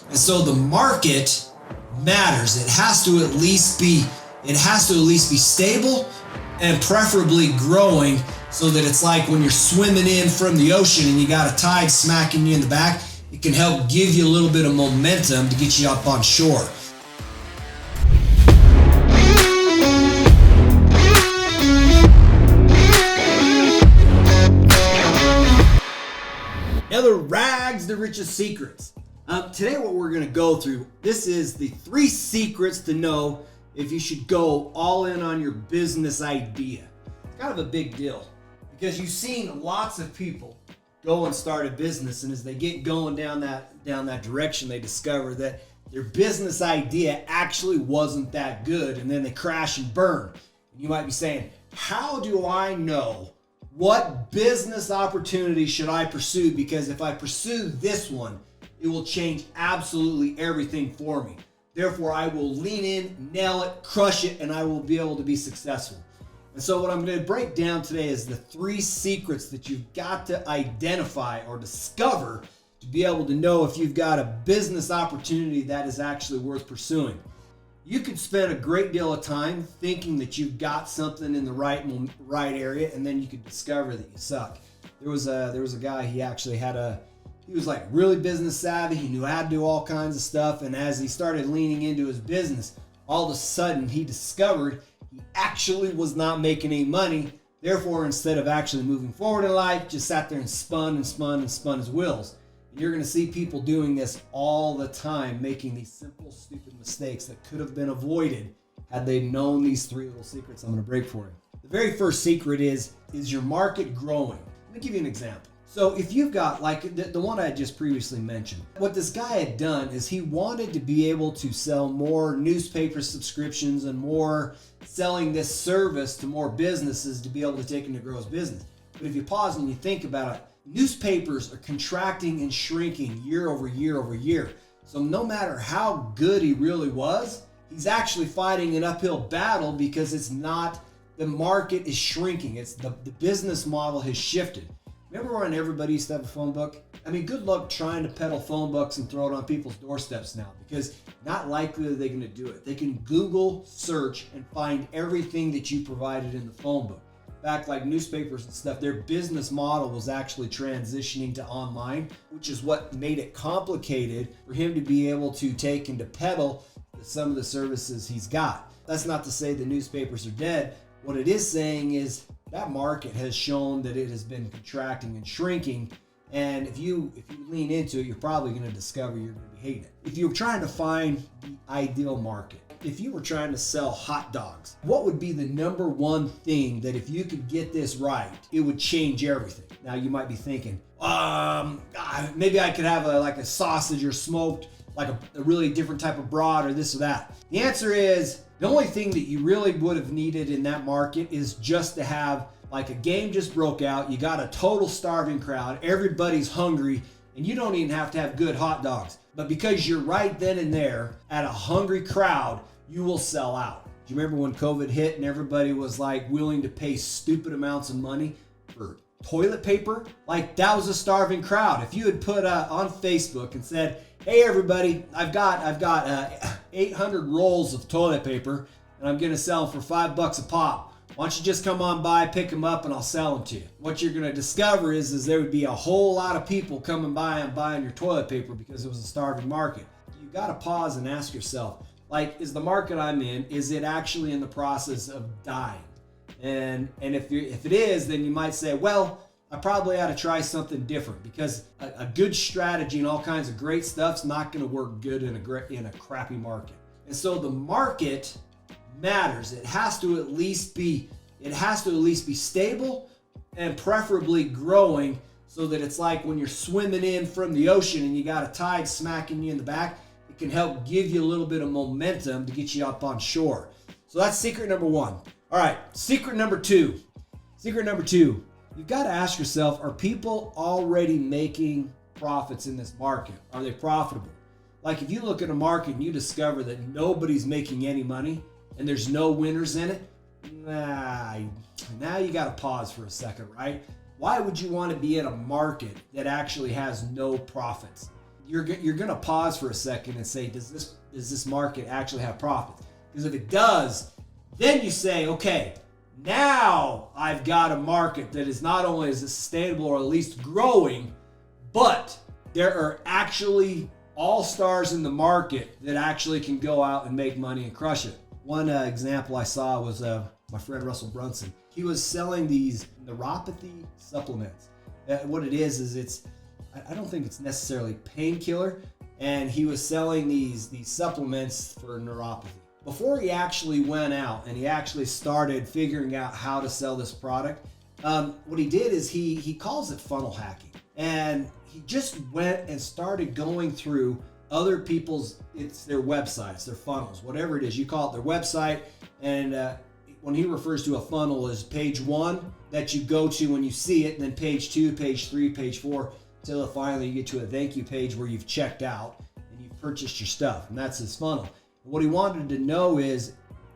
And so the market matters. It has to at least be stable and preferably growing, so that it's like when you're swimming in from the ocean and you got a tide smacking you in the back, it can help give you a little bit of momentum to get you up on shore. Now the rags, the richest secrets. Today what we're going to go through, this is the 3 secrets to know if you should go all in on your business idea. It's kind of a big deal because you've seen lots of people go and start a business, and as they get going down that direction, they discover that their business idea actually wasn't that good, and then they crash and burn. And you might be saying, how do I know what business opportunity should I pursue? Because if I pursue this one, it will change absolutely everything for me. Therefore, I will lean in, nail it, crush it, and I will be able to be successful. And so what I'm going to break down today is the 3 secrets that you've got to identify or discover to be able to know if you've got a business opportunity that is actually worth pursuing. You could spend a great deal of time thinking that you've got something in the right area, and then you could discover that you suck. There was a guy, he was like really business savvy. He knew how to do all kinds of stuff. And as he started leaning into his business, all of a sudden he discovered he actually was not making any money. Therefore, instead of actually moving forward in life, just sat there and spun his wheels. And you're going to see people doing this all the time, making these simple, stupid mistakes that could have been avoided had they known these 3 little secrets I'm going to break for you. The very first secret is your market growing? Let me give you an example. So if you've got like the one I just previously mentioned, what this guy had done is he wanted to be able to sell more newspaper subscriptions and more selling this service to more businesses to be able to take him to grow his business. But if you pause and you think about it, newspapers are contracting and shrinking year over year over year. So no matter how good he really was, he's actually fighting an uphill battle because the market is shrinking. It's the business model has shifted. Remember when everybody used to have a phone book? I mean, good luck trying to peddle phone books and throw it on people's doorsteps now, because not likely are they going to do it. They can Google search and find everything that you provided in the phone book. Back like newspapers and stuff, their business model was actually transitioning to online, which is what made it complicated for him to be able to take and to peddle some of the services he's got. That's not to say the newspapers are dead. What it is saying is that market has shown that it has been contracting and shrinking. And if you lean into it, you're probably going to discover you're going to be hating it. If you're trying to find the ideal market, if you were trying to sell hot dogs, what would be the number one thing that if you could get this right, it would change everything? Now you might be thinking, maybe I could have a sausage or smoked, like a really different type of broad or this or that. The answer is, the only thing that you really would have needed in that market is just to have like a game just broke out. You got a total starving crowd. Everybody's hungry, and you don't even have to have good hot dogs. But because you're right then and there at a hungry crowd, you will sell out. Do you remember when COVID hit and everybody was like willing to pay stupid amounts of money for toilet paper? Like that was a starving crowd. If you had put on Facebook and said, hey everybody, I've got 800 rolls of toilet paper and I'm going to sell them for $5 a pop. Why don't you just come on by, pick them up, and I'll sell them to you. What you're going to discover is there would be a whole lot of people coming by and buying your toilet paper because it was a starving market. You got to pause and ask yourself, like, is the market I'm in, is it actually in the process of dying? And if it is, then you might say, well, I probably ought to try something different, because a good strategy and all kinds of great stuff's not going to work good in a crappy market. And so the market matters. It has to at least be stable and preferably growing, so that it's like when you're swimming in from the ocean and you got a tide smacking you in the back, it can help give you a little bit of momentum to get you up on shore. So that's secret number 1. All right, secret number 2. You've got to ask yourself, are people already making profits in this market? Are they profitable? Like if you look at a market and you discover that nobody's making any money and there's no winners in it, now you got to pause for a second, right? Why would you want to be in a market that actually has no profits? you're going to pause for a second and say, does this market actually have profit? Because if it does, then you say, okay, now I've got a market that is not only is it sustainable or at least growing, but there are actually all-stars in the market that actually can go out and make money and crush it. One example I saw was my friend Russell Brunson. He was selling these neuropathy supplements. What it is it's, I don't think it's necessarily painkiller, and he was selling these supplements for neuropathy. Before he actually went out and he actually started figuring out how to sell this product, what he did is he calls it funnel hacking. And he just went and started going through other people's, it's their websites, their funnels, whatever it is. You call it their website. And when he refers to a funnel as page 1 that you go to when you see it, and then page 2, page 3, page 4, until finally you get to a thank you page where you've checked out and you've purchased your stuff. And that's his funnel. What he wanted to know is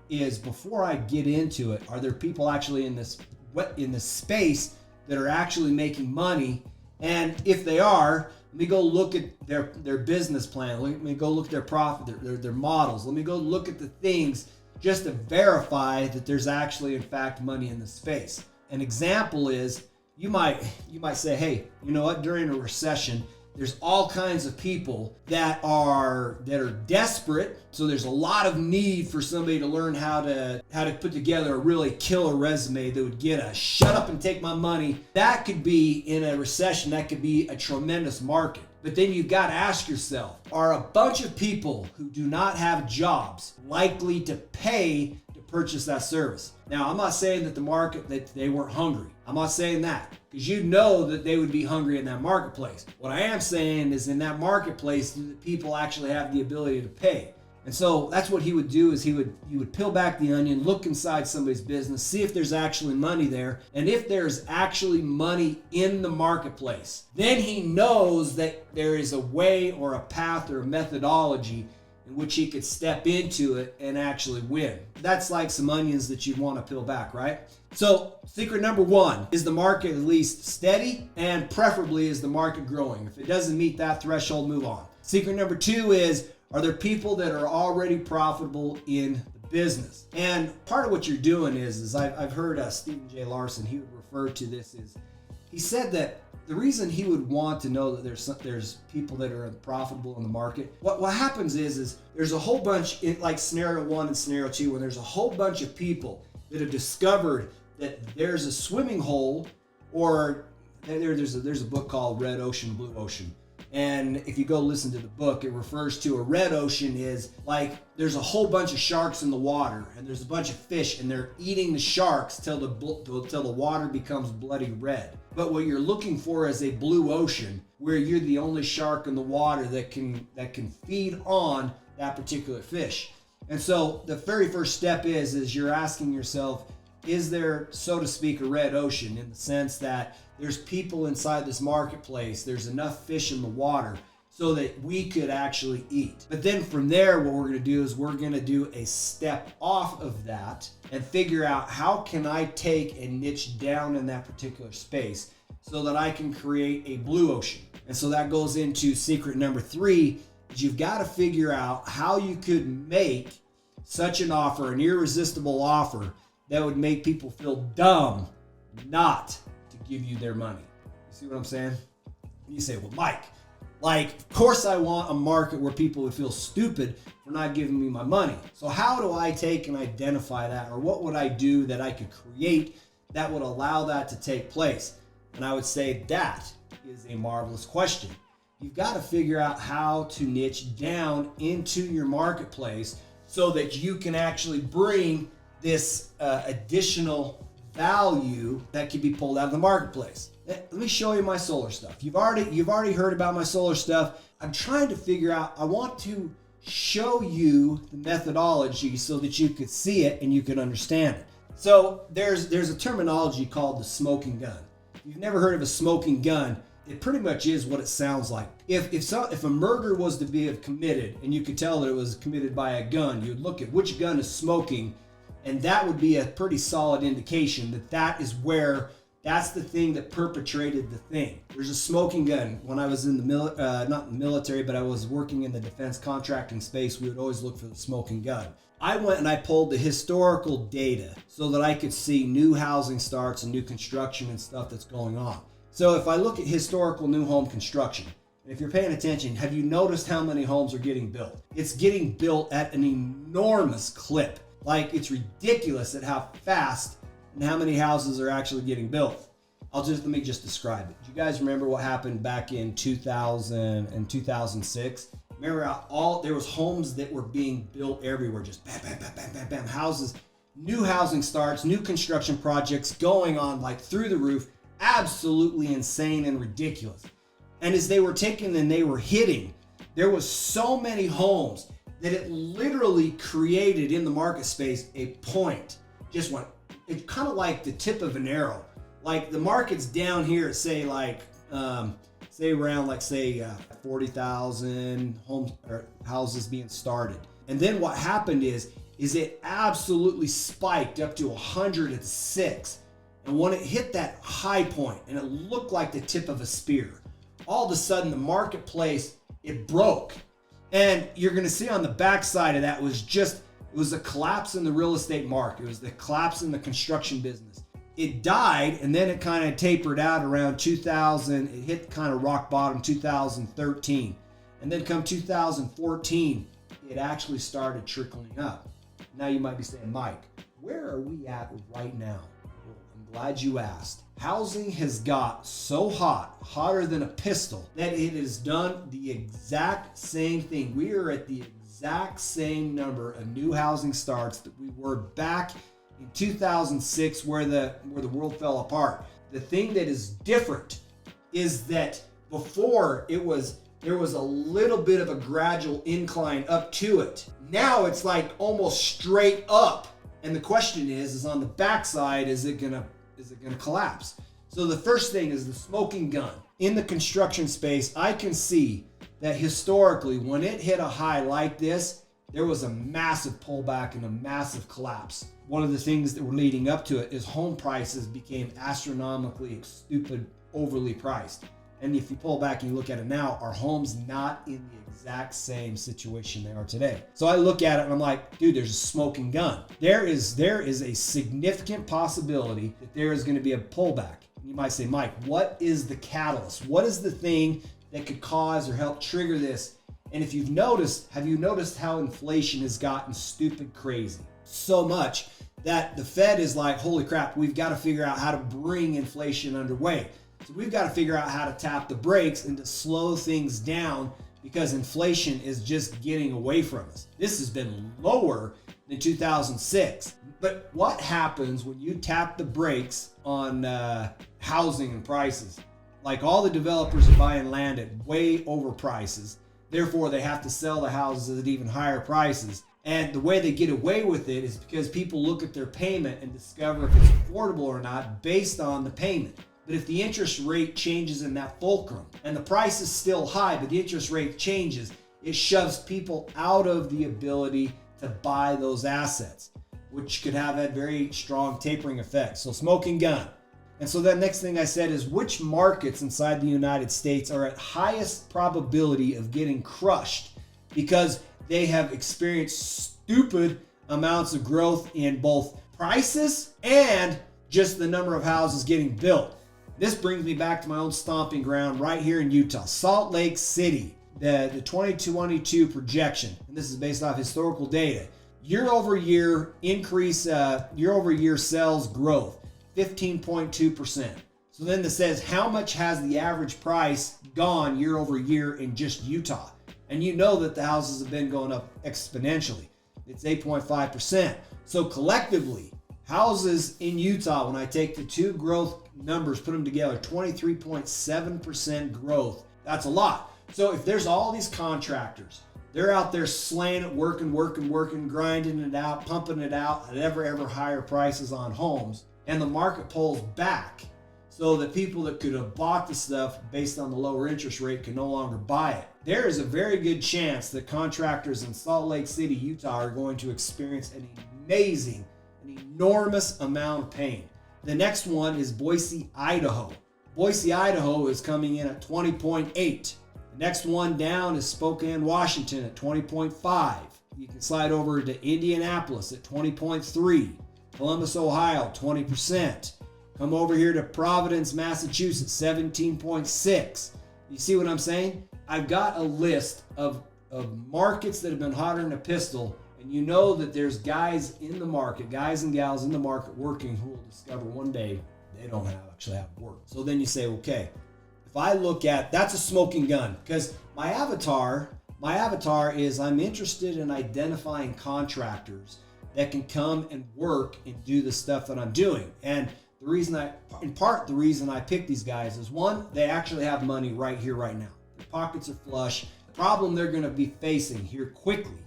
before I get into it, are there people actually in this space that are actually making money? And if they are, let me go look at their business plan. Let me go look at their profit, their models. Let me go look at the things just to verify that there's actually, in fact, money in the space. An example is you might say, hey, you know what? During a recession, there's all kinds of people that are desperate. So there's a lot of need for somebody to learn how to put together a really killer resume that would get a shut up and take my money. That could be, in a recession, that could be a tremendous market. But then you've got to ask yourself, are a bunch of people who do not have jobs likely to pay to purchase that service? Now, I'm not saying that the market, that they weren't hungry. I'm not saying that, because you know that they would be hungry in that marketplace. What I am saying is, in that marketplace, do the people actually have the ability to pay? And so that's what he would do, is he would peel back the onion, look inside somebody's business, see if there's actually money there. And if there's actually money in the marketplace, then he knows that there is a way or a path or a methodology in which he could step into it and actually win. That's like some onions that you'd want to peel back, right? So secret number 1, is the market at least steady, and preferably is the market growing? If it doesn't meet that threshold, move on. Secret number 2 is, are there people that are already profitable in the business? And part of what you're doing is I've heard Stephen J. Larson, he would refer to this as, he said that the reason he would want to know that there's people that are profitable in the market, what happens is there's a whole bunch, like scenario 1 and scenario 2, when there's a whole bunch of people that have discovered that there's a swimming hole, or there's a book called Red Ocean, Blue Ocean. And if you go listen to the book, it refers to a red ocean is like there's a whole bunch of sharks in the water, and there's a bunch of fish, and they're eating the sharks till the water becomes bloody red. But what you're looking for is a blue ocean, where you're the only shark in the water that can feed on that particular fish. And so the very first step is you're asking yourself, is there, so to speak, a red ocean, in the sense that there's people inside this marketplace, there's enough fish in the water so that we could actually eat. But then from there, what we're going to do is we're going to do a step off of that and figure out, how can I take and niche down in that particular space so that I can create a blue ocean. And so that goes into secret number 3, is you've got to figure out how you could make such an offer, an irresistible offer, that would make people feel dumb not to give you their money. You see what I'm saying? And you say, well, Mike, of course I want a market where people would feel stupid for not giving me my money. So how do I take and identify that? Or what would I do that I could create that would allow that to take place? And I would say that is a marvelous question. You've got to figure out how to niche down into your marketplace so that you can actually bring this additional value that can be pulled out of the marketplace. Let me show you my solar stuff. You've already heard about my solar stuff. I'm trying to figure out, I want to show you the methodology so that you could see it and you can understand it. So there's a terminology called the smoking gun. If you've never heard of a smoking gun, it pretty much is what it sounds like. If a murder was to be committed and you could tell that it was committed by a gun, you'd look at which gun is smoking, and that would be a pretty solid indication that that is where That's the thing that perpetrated the thing. There's a smoking gun. When I was in the not in the military, but I was working in the defense contracting space, we would always look for the smoking gun. I went and I pulled the historical data so that I could see new housing starts and new construction and stuff that's going on. So if I look at historical new home construction, and if you're paying attention, have you noticed how many homes are getting built? It's getting built at an enormous clip. Like, it's ridiculous at how fast and how many houses are actually getting built. Let me just describe it. Do you guys remember what happened back in 2000 and 2006? Remember how there was homes that were being built everywhere, just bam, bam, bam, bam, bam, bam, houses, new housing starts, new construction projects going on like through the roof, absolutely insane and ridiculous. And as they were taking and they were hitting, there was so many homes that it literally created in the market space a point. Just went, it's kind of like the tip of an arrow. Like the market's down here at say like, say around like say 40,000 homes or houses being started. And then what happened is it absolutely spiked up to 106. And when it hit that high point and it looked like the tip of a spear, all of a sudden the marketplace, it broke. And you're going to see on the backside of that it was a collapse in the real estate market. It was the collapse in the construction business. It died and then it kind of tapered out around 2000. It hit kind of rock bottom 2013. And then come 2014, it actually started trickling up. Now you might be saying, Mike, where are we at right now? Well, I'm glad you asked. Housing has got so hot, hotter than a pistol, that it has done the exact same thing. We are at the exact same number of new housing starts that we were back in 2006 where the world fell apart. The thing that is different is that before there was a little bit of a gradual incline up to it. Now it's like almost straight up. And the question is on the backside, is it gonna collapse? So the first thing is the smoking gun. In the construction space, I can see that historically, when it hit a high like this, there was a massive pullback and a massive collapse. One of the things that were leading up to it is home prices became astronomically stupid, overly priced. And if you pull back and you look at it now, our homes not in the exact same situation they are today. So I look at it and I'm like, dude, there's a smoking gun. There is a significant possibility that there is going to be a pullback. And you might say, Mike, what is the catalyst? What is the thing that could cause or help trigger this? And if have you noticed how inflation has gotten stupid crazy? So much that the Fed is like, holy crap, we've got to figure out how to bring inflation underway. So we've got to figure out how to tap the brakes and to slow things down because inflation is just getting away from us. This has been lower than 2006. But what happens when you tap the brakes on housing and prices? Like all the developers are buying land at way over prices. Therefore, they have to sell the houses at even higher prices. And the way they get away with it is because people look at their payment and discover if it's affordable or not based on the payment. But if the interest rate changes in that fulcrum and the price is still high, but the interest rate changes, it shoves people out of the ability to buy those assets, which could have a very strong tapering effect. So smoking gun. And so that next thing I said is which markets inside the United States are at highest probability of getting crushed because they have experienced stupid amounts of growth in both prices and just the number of houses getting built. This brings me back to my own stomping ground right here in Utah, Salt Lake City, the 2022 projection. And this is based off historical data. Year over year increase, year over year sales growth, 15.2%. So then this says how much has the average price gone year over year in just Utah? And you know that the houses have been going up exponentially. It's 8.5%. So collectively, houses in Utah, when I take the two growth numbers, put them together, 23.7% growth. That's a lot. So if there's all these contractors, they're out there slaying it, working, grinding it out, pumping it out at ever higher prices on homes, and the market pulls back so that people that could have bought the stuff based on the lower interest rate can no longer buy it. There is a very good chance that contractors in Salt Lake City, Utah are going to experience an enormous amount of pain. The next one is Boise, Idaho. Boise, Idaho is coming in at 20.8. The next one down is Spokane, Washington at 20.5. You can slide over to Indianapolis at 20.3. Columbus, Ohio, 20%. Come over here to Providence, Massachusetts, 17.6. You see what I'm saying? I've got a list of markets that have been hotter than a pistol, and you know that there's guys in the market, guys and gals in the market working who will discover one day they don't actually have work. So then you say, okay, if I look at, that's a smoking gun, because my avatar is I'm interested in identifying contractors that can come and work and do the stuff that I'm doing. And the reason I pick these guys is, one, they actually have money right here, right now. Their pockets are flush. The problem they're going to be facing here quickly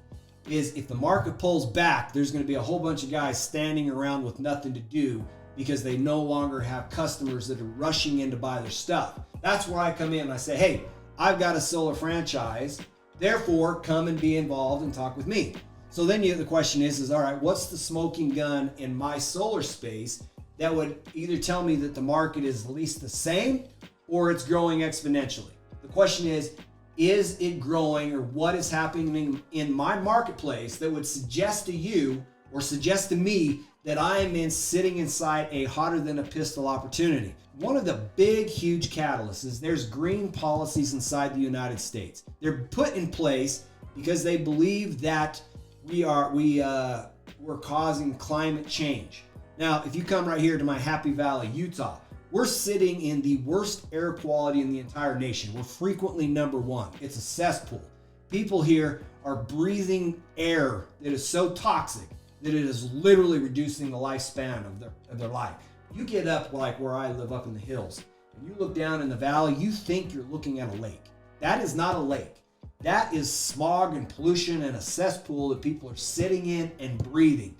is if the market pulls back, there's going to be a whole bunch of guys standing around with nothing to do because they no longer have customers that are rushing in to buy their stuff. That's where I come in and I say, hey, I've got a solar franchise, therefore come and be involved and talk with me. So then the question is all right, what's the smoking gun in my solar space that would either tell me that the market is at least the same or it's growing exponentially? The question is it growing, or what is happening in my marketplace that would suggest to you or suggest to me that I am sitting inside a hotter than a pistol opportunity? One of the big, huge catalysts is there's green policies inside the United States. They're put in place because they believe that we're causing climate change. Now, if you come right here to my Happy Valley, Utah, we're sitting in the worst air quality in the entire nation. We're frequently number one. It's a cesspool. People here are breathing air that is so toxic that it is literally reducing the lifespan of their life. You get up like where I live up in the hills, and you look down in the valley, you think you're looking at a lake. That is not a lake. That is smog and pollution and a cesspool that people are sitting in and breathing.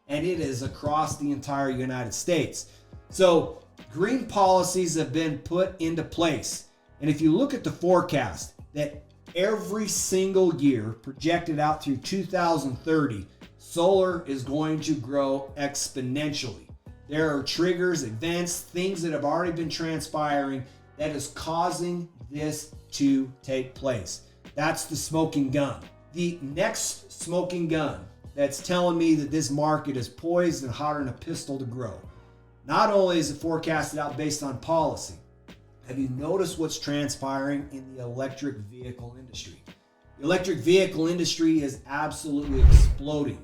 And it is across the entire United States. So green policies have been put into place. And if you look at the forecast, that every single year projected out through 2030, solar is going to grow exponentially. There are triggers, events, things that have already been transpiring that is causing this to take place. That's the smoking gun. The next smoking gun that's telling me that this market is poised and hotter than a pistol to grow. Not only is it forecasted out based on policy, have you noticed what's transpiring in the electric vehicle industry? The electric vehicle industry is absolutely exploding.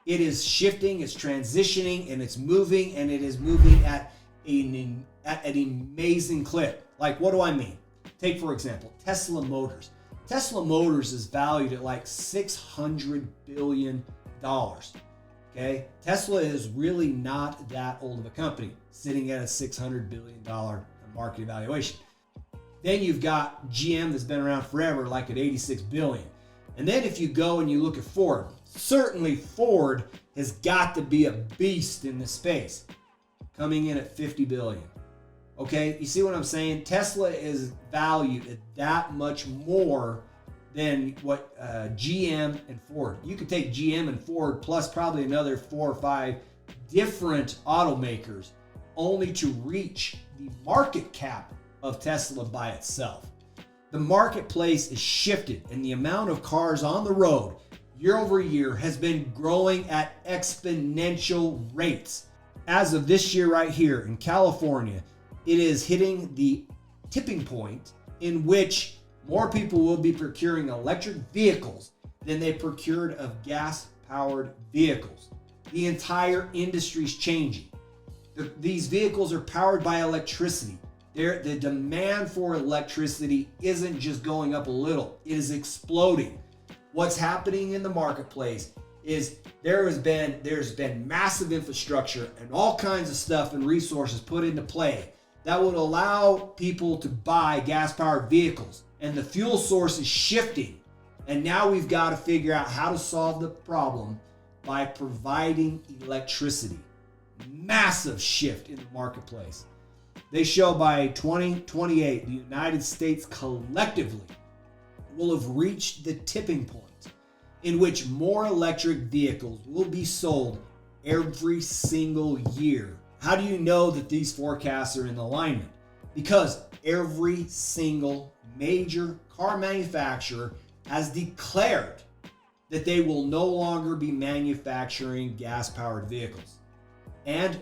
It is shifting, it's transitioning, and it's moving, and it is moving at an amazing clip. Like, what do I mean? Take, for example, Tesla Motors. Tesla Motors is valued at like $600 billion. Okay? Tesla is really not that old of a company, sitting at a $600 billion market evaluation. Then you've got GM that's been around forever, like at $86 billion. And then if you go and you look at Ford, certainly Ford has got to be a beast in this space, coming in at $50 billion. Okay, you see what I'm saying? Tesla is valued at that much more than what GM and Ford. You could take GM and Ford plus probably another 4 or 5 different automakers only to reach the market cap of Tesla by itself. The marketplace is shifted, and the amount of cars on the road year over year has been growing at exponential rates. As of this year right here in California, it is hitting the tipping point in which more people will be procuring electric vehicles than they procured of gas-powered vehicles. The entire industry is changing. These vehicles are powered by electricity. The demand for electricity isn't just going up a little, it is exploding. What's happening in the marketplace is there's been massive infrastructure and all kinds of stuff and resources put into play that would allow people to buy gas-powered vehicles. And the fuel source is shifting. And now we've got to figure out how to solve the problem by providing electricity. Massive shift in the marketplace. They show by 2028, the United States collectively will have reached the tipping point in which more electric vehicles will be sold every single year. How do you know that these forecasts are in alignment? Because every single major car manufacturer has declared that they will no longer be manufacturing gas-powered vehicles. And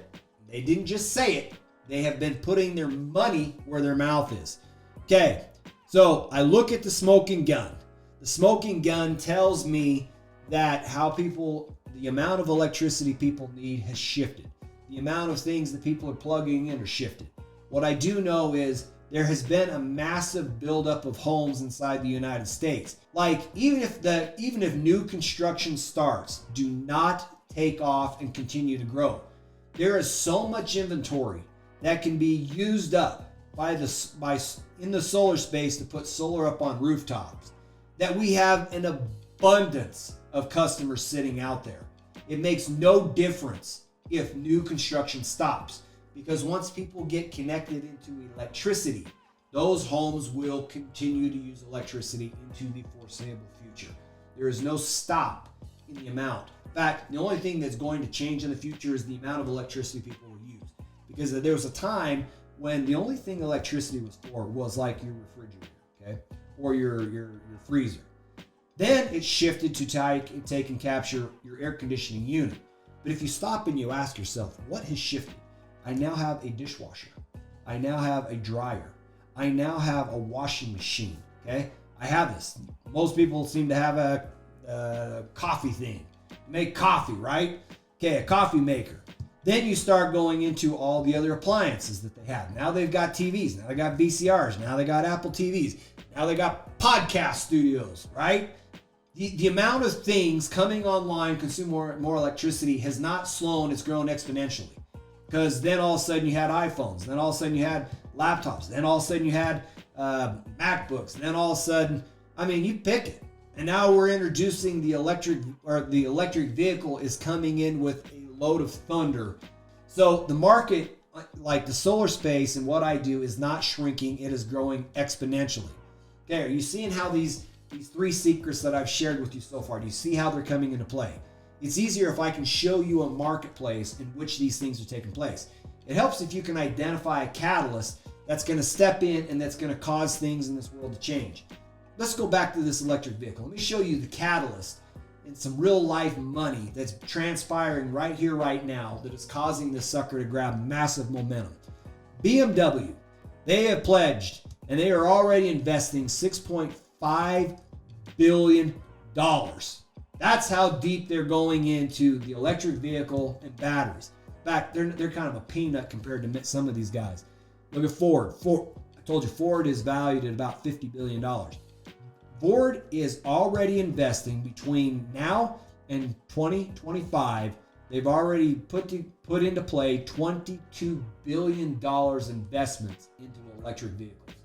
they didn't just say it, they have been putting their money where their mouth is. Okay, so I look at the smoking gun. The smoking gun tells me that the amount of electricity people need has shifted. The amount of things that people are plugging in are shifted. What I do know is there has been a massive buildup of homes inside the United States. Like, even if new construction starts, do not take off and continue to grow. There is so much inventory that can be used up in the solar space to put solar up on rooftops that we have an abundance of customers sitting out there. It makes no difference if new construction stops, because once people get connected into electricity, those homes will continue to use electricity into the foreseeable future. There is no stop in the amount. In fact, the only thing that's going to change in the future is the amount of electricity people will use. Because there was a time when the only thing electricity was for was like your refrigerator, okay? Or your freezer. Then it shifted to take and capture your air conditioning unit. But if you stop and you ask yourself, what has shifted? I now have a dishwasher. I now have a dryer. I now have a washing machine, okay? I have this. Most people seem to have a coffee thing. Make coffee, right? Okay, a coffee maker. Then you start going into all the other appliances that they have. Now they've got TVs. Now they got VCRs. Now they got Apple TVs. Now they got podcast studios, right? The amount of things coming online, consume more electricity has not slowed. It's grown exponentially. Because then all of a sudden you had iPhones. Then all of a sudden you had laptops. Then all of a sudden you had MacBooks. Then all of a sudden, you pick it. And now we're introducing the electric vehicle is coming in with a load of thunder. So the market, like the solar space and what I do, is not shrinking. It is growing exponentially. Okay, are you seeing how these three secrets that I've shared with you so far, do you see how they're coming into play? It's easier if I can show you a marketplace in which these things are taking place. It helps if you can identify a catalyst that's going to step in and that's going to cause things in this world to change. Let's go back to this electric vehicle. Let me show you the catalyst and some real life money that's transpiring right here, right now, that is causing this sucker to grab massive momentum. BMW, they have pledged and they are already investing $6.5 billion. That's how deep they're going into the electric vehicle and batteries. In fact, they're kind of a peanut compared to some of these guys. Look at Ford. I told you Ford is valued at about $50 billion. Ford is already investing between now and 2025. They've already put into play $22 billion investments into electric vehicles.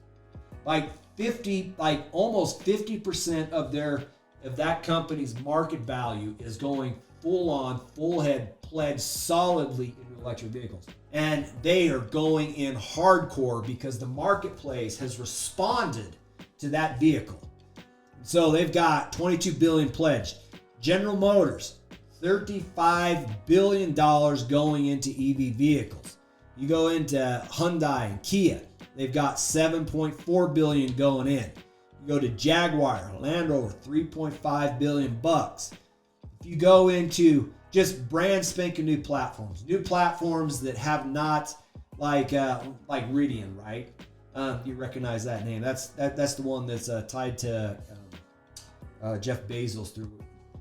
Almost 50% of that company's market value is going full head pledged solidly into electric vehicles. And they are going in hardcore because the marketplace has responded to that vehicle. So they've got $22 billion pledged. General Motors, $35 billion going into EV vehicles. You go into Hyundai and Kia, they've got $7.4 billion going in. You go to Jaguar, Land Rover, $3.5 billion. If you go into just brand spanking new platforms that have not, like Rivian, right? You recognize that name. That's the one that's tied to Jeff Bezos through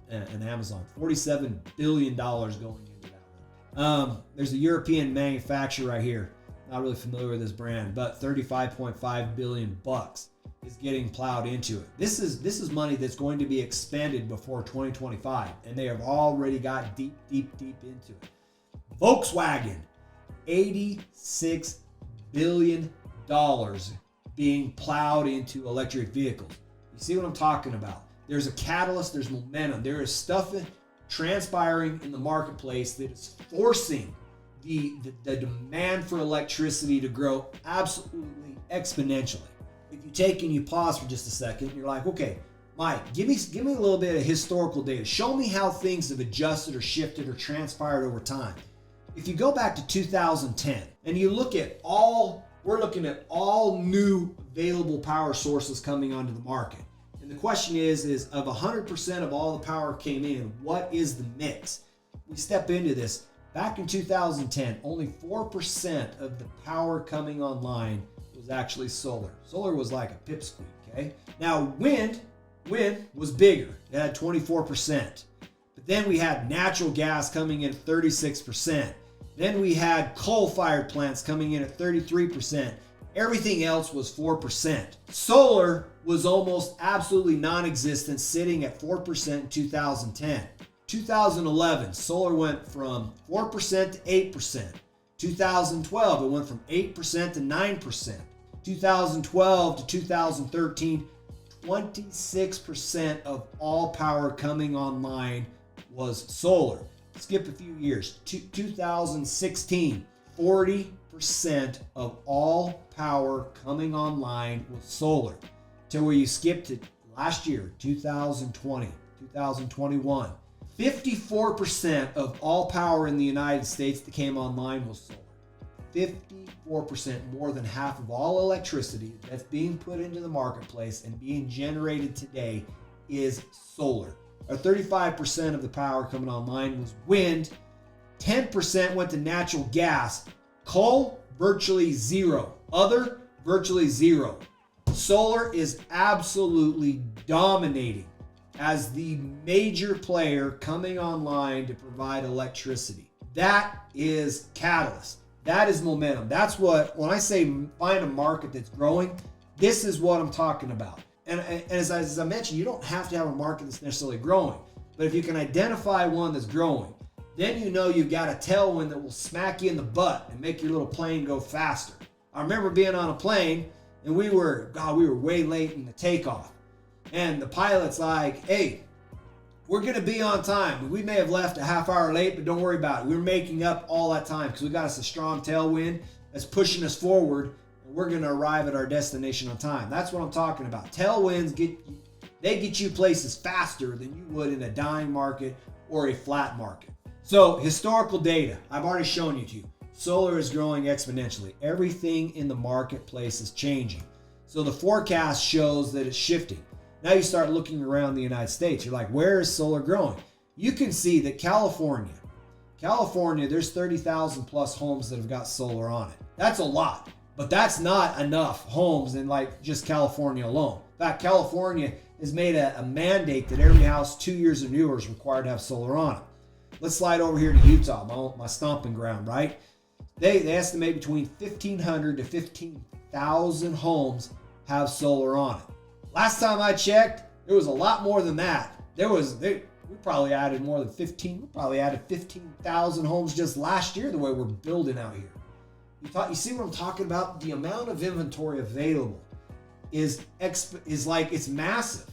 an Amazon. $47 billion going into that one. There's a European manufacturer right here. Not really familiar with this brand, but $35.5 billion is getting plowed into it. This is money that's going to be expended before 2025, and they have already got deep into it. Volkswagen, $86 billion being plowed into electric vehicles. You see what I'm talking about? There's a catalyst, there's momentum, there is stuff transpiring in the marketplace that is forcing the demand for electricity to grow absolutely exponentially. If you take and you pause for just a second, you're like, okay, Mike, give me a little bit of historical data. Show me how things have adjusted or shifted or transpired over time. if you go back to 2010 and you look at we're looking at all new available power sources coming onto the market. And the question is of 100% of all the power came in, what is the mix? We step into this. Back in 2010, only 4% of the power coming online was actually solar. Solar was like a pipsqueak, okay? Now wind was bigger. It had 24%. But then we had natural gas coming in at 36%. Then we had coal-fired plants coming in at 33%. Everything else was 4%. Solar was almost absolutely non-existent, sitting at 4% in 2010. 2011, solar went from 4% to 8%. 2012, it went from 8% to 9%. 2012 to 2013, 26% of all power coming online was solar. Skip a few years. 2016, 40% of all power coming online was solar. Till where you skip to last year, 2020, 2021. 54% of all power in the United States that came online was solar. 54%, more than half of all electricity that's being put into the marketplace and being generated today is solar. Or 35% of the power coming online was wind. 10% went to natural gas. Coal, virtually zero. Other, virtually zero. Solar is absolutely dominating as the major player coming online to provide electricity. That is catalyst. That is momentum. That's what, when I say find a market that's growing, this is what I'm talking about. And as I mentioned, you don't have to have a market that's necessarily growing. But if you can identify one that's growing, then you know you've got a tailwind that will smack you in the butt and make your little plane go faster. I remember being on a plane and we were way late in the takeoff. And the pilot's like, hey, we're going to be on time. We may have left a half hour late, but don't worry about it. We're making up all that time because we got us a strong tailwind that's pushing us forward. We're going to arrive at our destination on time. That's what I'm talking about. Tailwinds get you places faster than you would in a dying market or a flat market. So historical data, I've already shown you to you. Solar is growing exponentially. Everything in the marketplace is changing. So the forecast shows that it's shifting. Now you start looking around the United States. You're like, where is solar growing? You can see that California, there's 30,000 plus homes that have got solar on it. That's a lot. But that's not enough homes in like just California alone. In fact, California has made a mandate that every house 2 years or newer is required to have solar on it. Let's slide over here to Utah, my stomping ground, right? They estimate between 1,500 to 15,000 homes have solar on it. Last time I checked, there was a lot more than that. We probably added more than 15. We probably added 15,000 homes just last year the way we're building out here. You see what I'm talking about? The amount of inventory available is massive.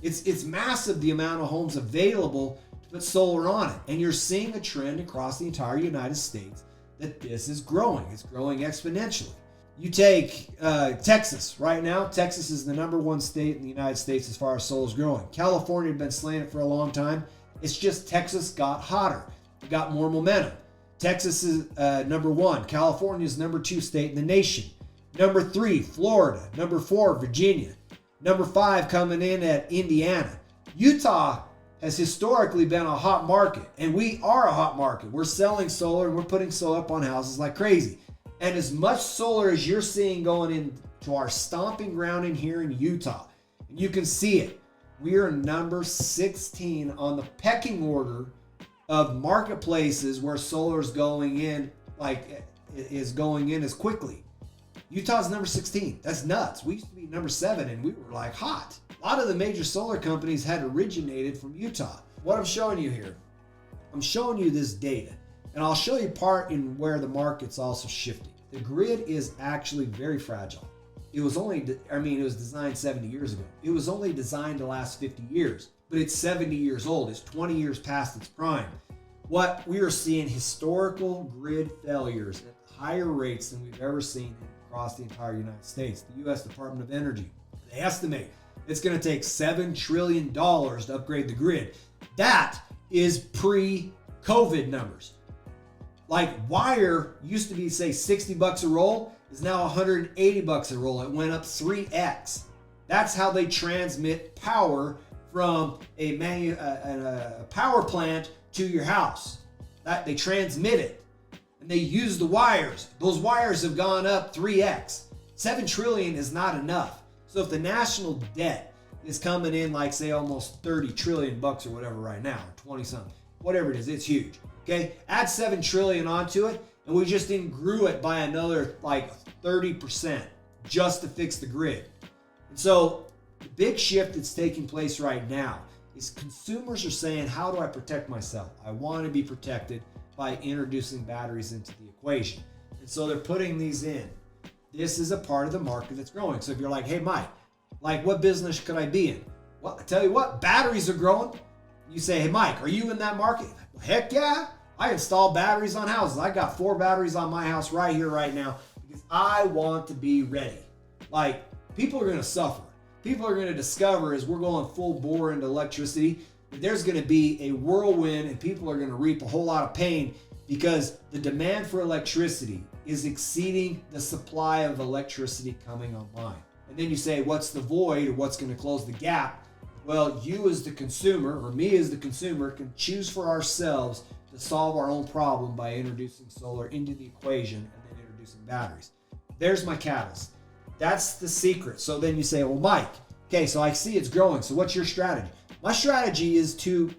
It's massive, the amount of homes available to put solar on it. And you're seeing a trend across the entire United States that this is growing. It's growing exponentially. You take Texas right now. Texas is the #1 state in the United States as far as solar is growing. California had been slaying it for a long time. It's just Texas got hotter. It got more momentum. Texas is #1. California is #2 state in the nation. #3, Florida. #4, Virginia. #5 coming in at Indiana. Utah has historically been a hot market, and we are a hot market. We're selling solar and we're putting solar up on houses like crazy. And as much solar as you're seeing going into our stomping ground in here in Utah, and you can see it, we are number 16 on the pecking order of marketplaces where solar is going in as quickly. Utah's number 16. That's nuts. We used to be number 7 and we were like hot. A lot of the major solar companies had originated from Utah. What I'm showing you here, I'm showing you this data, and I'll show you part in where the market's also shifting. The grid is actually very fragile. It was designed 70 years ago. It was only designed to last 50 years, but it's 70 years old. It's 20 years past its prime. What we are seeing, historical grid failures at higher rates than we've ever seen across the entire United States. The U.S. Department of Energy, they estimate it's going to take $7 trillion to upgrade the grid. That is pre-COVID numbers. Like wire used to be, say, $60 a roll, is now $180 a roll. It went up 3x. That's how they transmit power from a power plant to your house. That they transmit it, and they use the wires. Those wires have gone up 3x. $7 trillion is not enough. So if the national debt is coming in like, say, almost $30 trillion bucks or whatever right now, or 20 something, whatever it is, it's huge. Okay, add $7 trillion onto it, and we just grew it by another like 30% just to fix the grid. And so the big shift that's taking place right now is consumers are saying, how do I protect myself? I want to be protected by introducing batteries into the equation. And so they're putting these in. This is a part of the market that's growing. So if you're like, hey, Mike, like what business could I be in? Well, I tell you what, batteries are growing. You say, hey, Mike, are you in that market? Well, heck yeah. I install batteries on houses. I got 4 batteries on my house right here, right now, because I want to be ready. Like, people are going to suffer. People are going to discover as we're going full bore into electricity, that there's going to be a whirlwind and people are going to reap a whole lot of pain because the demand for electricity is exceeding the supply of electricity coming online. And then you say, what's the void or what's going to close the gap? Well, you as the consumer or me as the consumer can choose for ourselves to solve our own problem by introducing solar into the equation and then introducing batteries. There's my catalyst. That's the secret. So then you say, well, Mike, okay, so I see it's growing. So what's your strategy? My strategy is to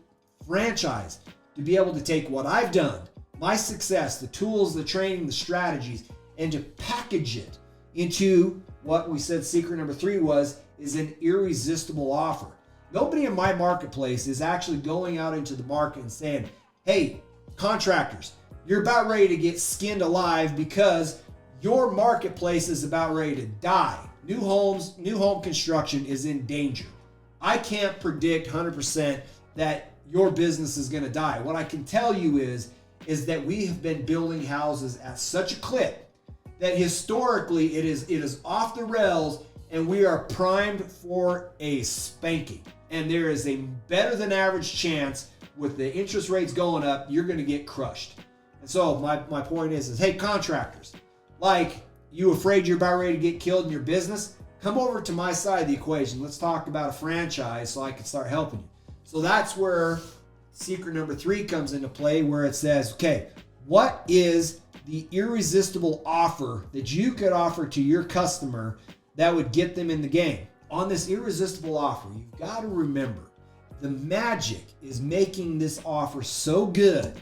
franchise, to be able to take what I've done, my success, the tools, the training, the strategies, and to package it into what we said secret number 3 is an irresistible offer. Nobody in my marketplace is actually going out into the market and saying, hey, contractors, you're about ready to get skinned alive because your marketplace is about ready to die. New home construction is in danger. I can't predict 100% that your business is going to die. What I can tell you is that we have been building houses at such a clip that historically it is off the rails and we are primed for a spanking. And there is a better than average chance with the interest rates going up, you're going to get crushed. And so my point is hey, contractors, like you afraid you're about ready to get killed in your business? Come over to my side of the equation. Let's talk about a franchise so I can start helping you. So that's where secret number 3 comes into play, where it says, okay, what is the irresistible offer that you could offer to your customer that would get them in the game? On this irresistible offer, you've got to remember the magic is making this offer so good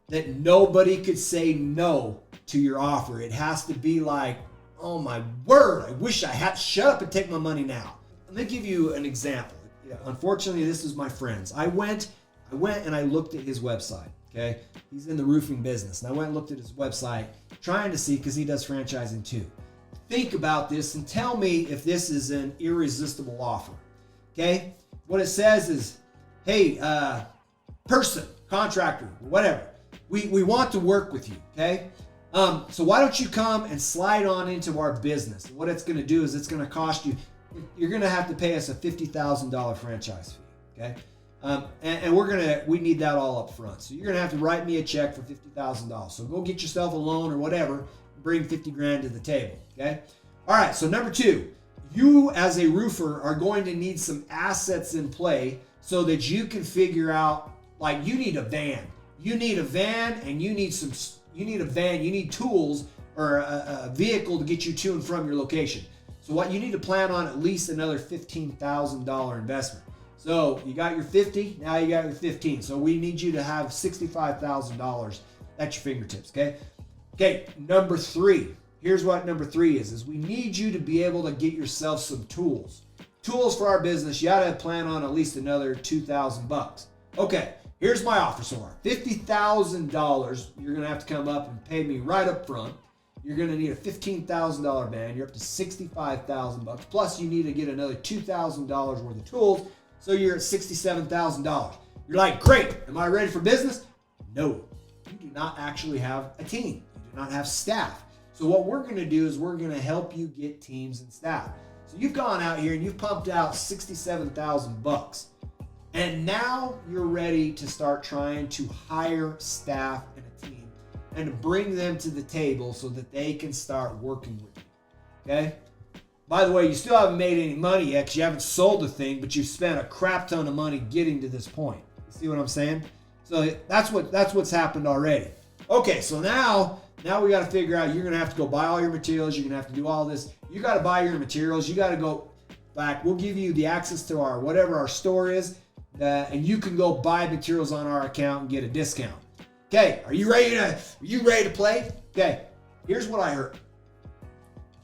that nobody could say no to your offer. It has to be like, oh my word, I wish I had, shut up and take my money now. Let me give you an example. Unfortunately, this is my friend's. I went and I looked at his website, okay? He's in the roofing business. And I went and looked at his website trying to see, because he does franchising too. Think about this and tell me if this is an irresistible offer, okay? What it says is, hey, person, contractor, whatever, we want to work with you, okay? So why don't you come and slide on into our business? What it's going to do is it's going to cost you, you're going to have to pay us a $50,000 franchise fee, okay? And we need that all up front. So you're going to have to write me a check for $50,000. So go get yourself a loan or whatever, bring 50 grand to the table, okay? All right, so number 2, you as a roofer are going to need some assets in play so that you can figure out, like you need a van. You need a van and you need tools or a vehicle to get you to and from your location. So what you need to plan on at least another $15,000 investment. So you got your 50, now you got your 15. So we need you to have $65,000 at your fingertips, okay? Okay, number 3. Here's what number 3 is we need you to be able to get yourself some tools. Tools for our business, you gotta plan on at least another $2,000. Okay, here's my offer so far. $50,000, you're gonna have to come up and pay me right up front. You're gonna need a $15,000 van, you're up to $65,000. Plus you need to get another $2,000 worth of tools, so you're at $67,000. You're like, great, am I ready for business? No, you do not actually have a team. You do not have staff. So what we're gonna do is we're gonna help you get teams and staff. So you've gone out here and you've pumped out $67,000. And now you're ready to start trying to hire staff and a team and to bring them to the table so that they can start working with you. Okay? By the way, you still haven't made any money yet because you haven't sold the thing, but you've spent a crap ton of money getting to this point. You see what I'm saying? So that's what's happened already. Okay, so now we got to figure out, you're going to have to go buy all your materials. You're going to have to do all this. You got to buy your materials. You got to go back. We'll give you the access to our whatever our store is, and you can go buy materials on our account and get a discount. Okay, are you ready to play? Okay, here's what I heard.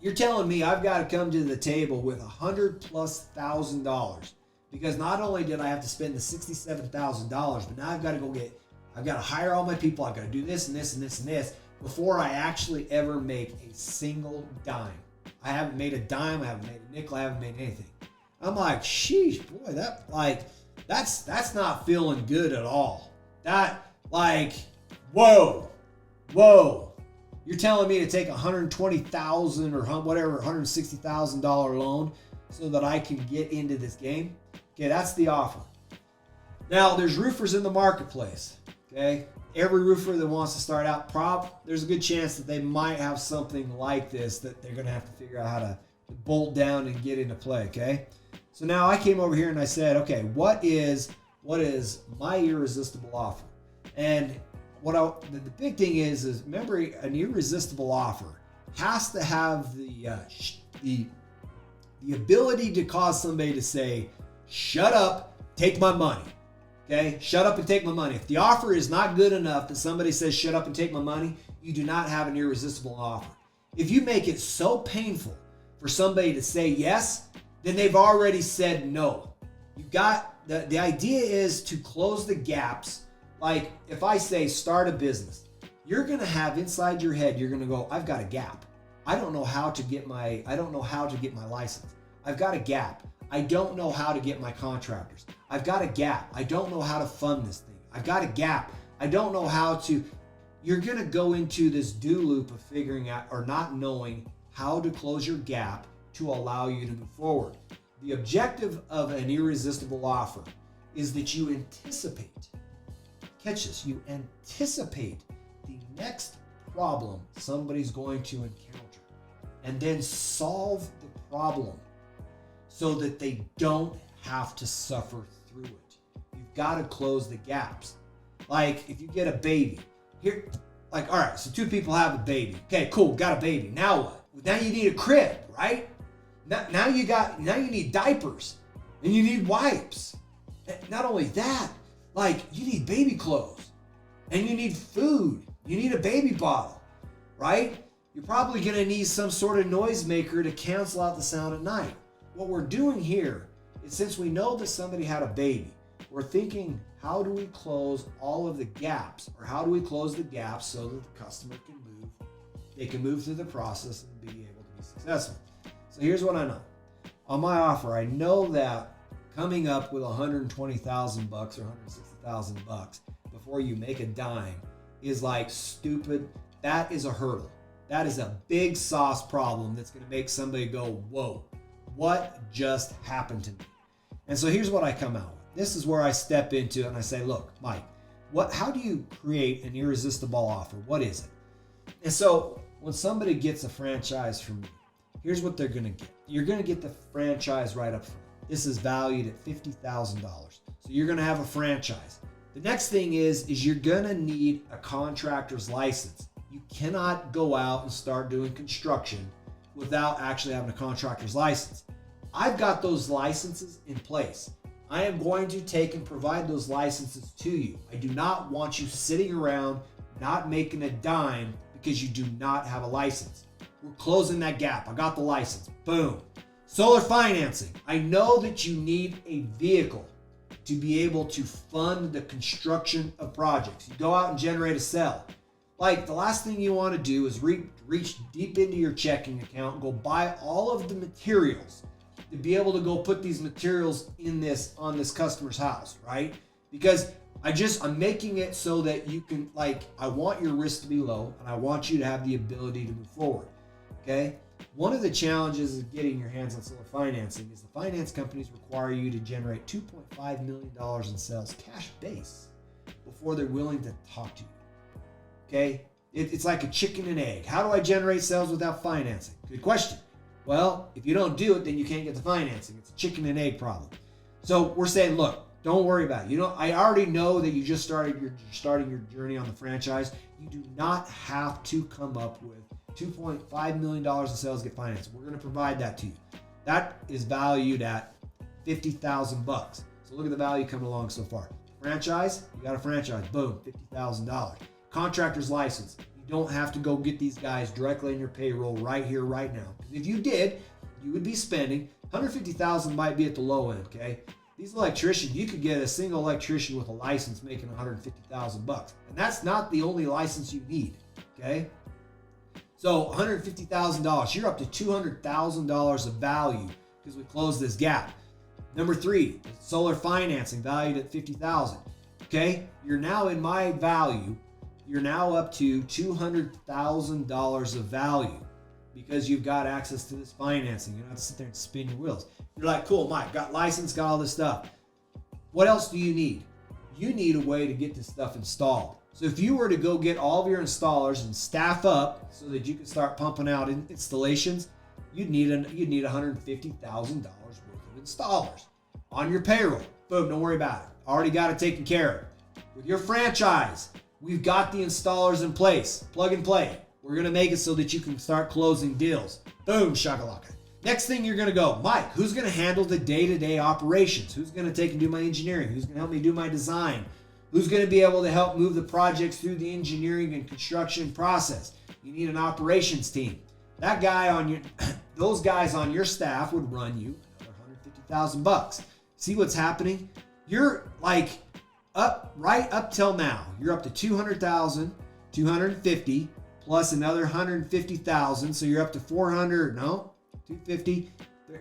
You're telling me I've got to come to the table with $100,000+ because not only did I have to spend the $67,000, but now I've got to hire all my people. I've got to do this and this and this and this before I actually ever make a single dime. I haven't made a dime. I haven't made a nickel. I haven't made anything. I'm like, sheesh, boy, that's not feeling good at all. Whoa. You're telling me to take $120,000 or whatever, $160,000 loan so that I can get into this game? Okay, that's the offer. Now, there's roofers in the marketplace. Okay, every roofer that wants to start out, there's a good chance that they might have something like this that they're going to have to figure out how to bolt down and get into play. Okay, so now I came over here and I said, okay, what is my irresistible offer? And the big thing is remember, an irresistible offer has to have the ability to cause somebody to say, shut up, take my money. Okay, shut up and take my money. If the offer is not good enough that somebody says shut up and take my money, you do not have an irresistible offer. If you make it so painful for somebody to say yes, then they've already said no. You've got the idea is to close the gaps. Like if I say start a business, you're going to have inside your head, you're going to go, I've got a gap. I don't know how to get my license. I've got a gap. I don't know how to get my contractors. I've got a gap. I don't know how to fund this thing. I've got a gap. I don't know how to. You're going to go into this do loop of figuring out or not knowing how to close your gap to allow you to move forward. The objective of an irresistible offer is that you anticipate. Catch this, you anticipate the next problem somebody's going to encounter and then solve the problem so that they don't have to suffer through it. You've got to close the gaps. Like if you get a baby, here, like, all right, so two people have a baby. Okay, cool, got a baby. Now what? Now you need a crib, right? Now you need diapers and you need wipes. Not only that, like you need baby clothes and you need food. You need a baby bottle, right? You're probably going to need some sort of noisemaker to cancel out the sound at night. What we're doing here is, since we know that somebody had a baby, we're thinking, how do we close all of the gaps, or how do we close the gaps so that the customer can move, they can move through the process and be able to be successful. So here's what I know. On my offer, I know that coming up with $120,000 or $160,000 before you make a dime is like stupid. That is a hurdle. That is a big sauce problem that's going to make somebody go, whoa, what just happened to me? And so here's what I come out with. This is where I step into it and I say, look, Mike, how do you create an irresistible offer? What is it? And so when somebody gets a franchise from me, here's what they're going to get. You're going to get the franchise right up front. This is valued at $50,000. So you're going to have a franchise. The next thing is you're going to need a contractor's license. You cannot go out and start doing construction without actually having a contractor's license. I've got those licenses in place. I am going to take and provide those licenses to you. I do not want you sitting around not making a dime because you do not have a license. We're closing that gap. I got the license. Boom. Solar financing. I know that you need a vehicle to be able to fund the construction of projects. You go out and generate a cell. Like the last thing you want to do is reach deep into your checking account and go buy all of the materials to be able to go put these materials on this customer's house, right? Because I'm making it so that you can, I want your risk to be low and I want you to have the ability to move forward, okay? One of the challenges of getting your hands on solar financing is the finance companies require you to generate $2.5 million in sales cash base before they're willing to talk to you. Okay, It's like a chicken and egg. How do I generate sales without financing? Good question. Well, if you don't do it, then you can't get the financing. It's a chicken and egg problem. So we're saying, look, don't worry about it. I already know that you starting your journey on the franchise. You do not have to come up with $2.5 million in sales to get financed. We're going to provide that to you. That is valued at $50,000 bucks. So look at the value coming along so far. Franchise, you got a franchise, boom, $50,000. Contractor's license. You don't have to go get these guys directly in your payroll right here, right now. If you did, you would be spending $150,000 might be at the low end, okay? These electricians, you could get a single electrician with a license making $150,000 bucks. And that's not the only license you need, okay? So $150,000, you're up to $200,000 of value because we closed this gap. Number 3, solar financing valued at $50,000. Okay, you're now in my value. You're now up to $200,000 of value because you've got access to this financing. You don't have to sit there and spin your wheels. You're like, cool, Mike, got license, got all this stuff. What else do you need? You need a way to get this stuff installed. So if you were to go get all of your installers and staff up so that you can start pumping out installations, you'd need $150,000 worth of installers on your payroll. Boom, don't worry about it. Already got it taken care of. With your franchise, we've got the installers in place. Plug and play. We're going to make it so that you can start closing deals. Boom, shakalaka. Next thing you're going to go, Mike, who's going to handle the day-to-day operations? Who's going to take and do my engineering? Who's going to help me do my design? Who's going to be able to help move the projects through the engineering and construction process? You need an operations team. That guy those guys on your staff would run you another $150,000 bucks. See what's happening? You're like right up till now. You're up to 200,000, 250 plus another 150,000. So you're up to 250.